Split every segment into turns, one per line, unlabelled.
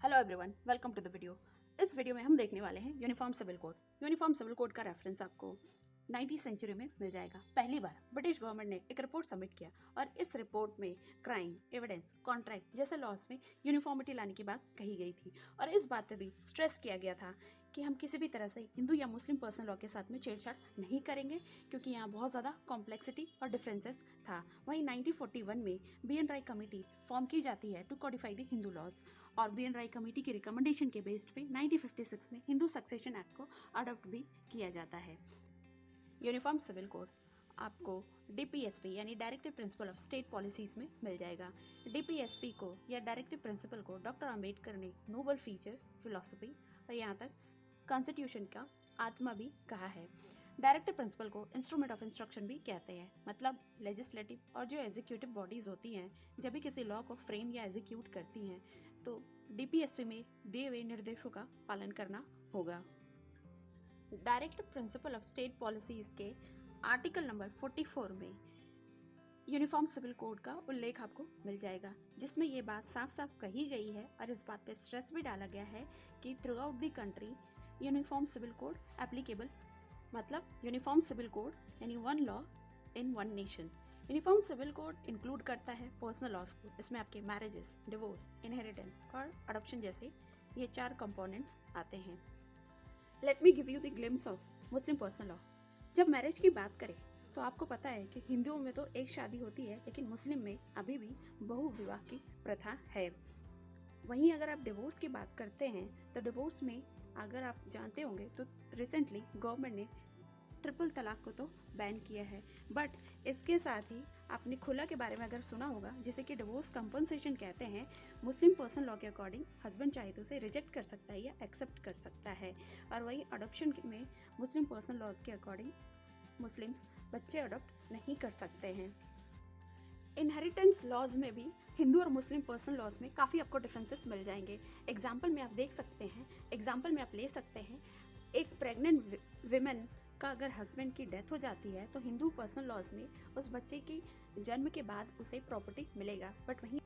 Hello everyone, welcome to the video. इस video में हम देखने वाले हैं uniform civil code. Uniform civil code का रेफरेंस आपको 19वीं सेंचुरी में मिल जाएगा। पहली बार ब्रिटिश गवर्नमेंट ने एक रिपोर्ट सबमिट किया और इस रिपोर्ट में क्राइम, एविडेंस, कॉन्ट्रैक्ट जैसे लॉज में यूनिफॉर्मिटी लाने की बात कही गई थी और इस बात पे भी स्ट्रेस किया गया था कि हम किसी भी तरह से हिंदू या मुस्लिम पर्सनल लॉ के साथ में छेड़छाड़ नहीं करेंगे क्योंकि यहाँ बहुत ज़्यादा कॉम्प्लेक्सिटी और डिफरेंसेस था। वहीं 1941 में बी.एन. राय कमेटी फॉर्म की जाती है to codify the Hindu laws और बी.एन. राय कमेटी की रिकमेंडेशन के बेस्ड पे 1956 में हिंदू सक्सेशन एक्ट को अडॉप्ट भी किया जाता है। यूनिफॉर्म सिविल कोड आपको डीपीएसपी यानी directive principle of state policies में मिल जाएगा। डीपीएसपी को या डायरेक्टिव प्रिंसिपल को डॉक्टर अंबेडकर ने नोबल फीचर, फिलॉसफी और यहाँ तक कॉन्स्टिट्यूशन का आत्मा भी कहा है। डायरेक्टिव प्रिंसिपल को इंस्ट्रूमेंट ऑफ इंस्ट्रक्शन भी कहते हैं, मतलब लेजिस्लेटिव और जो एग्जीक्यूटिव बॉडीज होती हैं जब भी किसी लॉ को फ्रेम या एग्जीक्यूट करती हैं तो डीपीएसपी में दिए हुए निर्देशों का पालन करना होगा। Directive principle of state policies के आर्टिकल नंबर 44 में यूनिफॉर्म सिविल कोड का उल्लेख आपको मिल जाएगा, जिसमें ये बात साफ साफ कही गई है और इस बात पे स्ट्रेस भी डाला गया है कि throughout the country uniform civil code applicable, मतलब यूनिफॉर्म सिविल कोड यानी one law in one nation. Uniform civil code include करता है पर्सनल लॉज को। इसमें आपके मैरिजेस, डिवोर्स, इनहेरिटेंस और अडॉप्शन जैसे ये 4 कंपोनेंट्स आते हैं। Let me give you the glimpse of Muslim personal law. जब मैरिज की बात करें तो आपको पता है कि हिंदुओं में तो एक शादी होती है, लेकिन मुस्लिम में अभी भी बहु विवाह की प्रथा है। वहीं अगर आप डिवोर्स की बात करते हैं तो डिवोर्स में अगर आप जानते होंगे तो रिसेंटली गवर्नमेंट ने ट्रिपल तलाक को तो बैन किया है, बट इसके साथ ही आपने खुला के बारे में अगर सुना होगा, जिसे कि डिवोर्स कंपनसेशन कहते हैं। मुस्लिम पर्सनल लॉ के अकॉर्डिंग हस्बैंड चाहे तो उसे रिजेक्ट कर सकता है या एक्सेप्ट कर सकता है। और वहीं अडॉप्शन में मुस्लिम पर्सनल लॉज के अकॉर्डिंग मुस्लिम्स बच्चे अडॉप्ट नहीं कर सकते हैं। इनहेरिटेंस लॉज में भी हिंदू और मुस्लिम पर्सनल लॉज में काफ़ी आपको डिफरेंसेस मिल जाएंगे। एग्जाम्पल में आप देख सकते हैं, एग्जाम्पल में आप ले सकते हैं, एक प्रेग्नेंट विमेन का अगर हस्बैंड की डेथ हो जाती है तो हिंदू पर्सनल लॉज में उस बच्चे के जन्म के बाद उसे प्रॉपर्टी मिलेगा, बट वहीं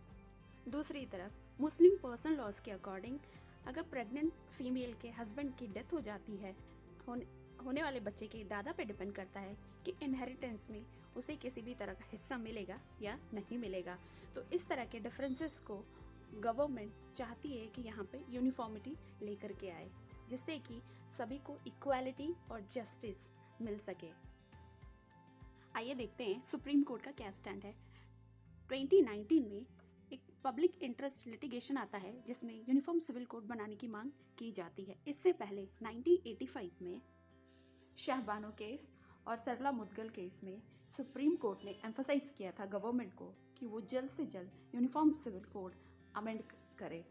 दूसरी तरफ मुस्लिम पर्सनल लॉज के अकॉर्डिंग अगर प्रेग्नेंट फीमेल के हस्बैंड की डेथ हो जाती है, होने वाले बच्चे के दादा पे डिपेंड करता है कि इनहेरिटेंस में उसे किसी भी तरह का हिस्सा मिलेगा या नहीं मिलेगा। तो इस तरह के डिफरेंसेस को गवर्नमेंट चाहती है कि यहाँ पे यूनिफॉर्मिटी लेकर के आए, जिससे कि सभी को इक्वालिटी और जस्टिस मिल सके। आइए देखते हैं सुप्रीम कोर्ट का क्या स्टैंड है। 2019 में एक पब्लिक इंटरेस्ट लिटिगेशन आता है जिसमें यूनिफॉर्म सिविल कोड बनाने की मांग की जाती है। इससे पहले 1985 में शाहबानो केस और सरला मुदगल केस में सुप्रीम कोर्ट ने एम्फसाइज किया था गवर्नमेंट को कि वो जल्द से जल्द यूनिफॉर्म सिविल कोड अमेंड करे।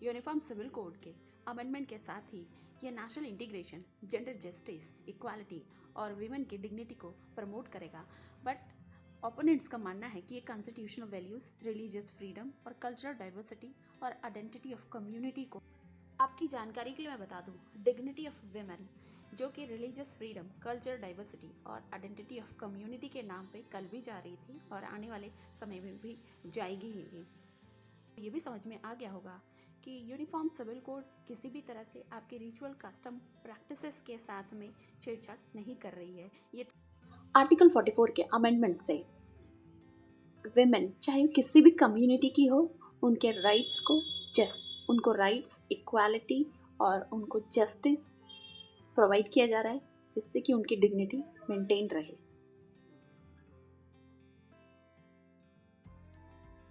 यूनिफॉर्म सिविल कोड के अमेंडमेंट के साथ ही यह national integration, gender justice, equality और वीमेन की डिग्निटी को प्रमोट करेगा। बट ओपोनेंट्स का मानना है कि ये कॉन्स्टिट्यूशनल वैल्यूज, रिलीजियस फ्रीडम और कल्चरल डाइवर्सिटी और आइडेंटिटी ऑफ कम्युनिटी को, आपकी जानकारी के लिए मैं बता दूं, डिग्निटी ऑफ वीमेन जो कि रिलीजियस फ्रीडम, कल्चरल डाइवर्सिटी और आइडेंटिटी ऑफ कम्युनिटी के नाम पे कल भी जा रही थी और आने वाले समय में भी जाएगी ही। ये भी समझ में आ गया होगा कि यूनिफॉर्म सिविल कोड किसी भी तरह से आपके रिचुअल, कस्टम, प्रैक्टिसेस के साथ में छेड़छाड़ नहीं कर रही है। ये आर्टिकल 44 के अमेंडमेंट से विमेन चाहे किसी भी कम्युनिटी की हो, उनके राइट्स को उनको राइट्स, इक्वालिटी और उनको जस्टिस प्रोवाइड किया जा रहा है, जिससे कि उनकी डिग्निटी मेंटेन रहे।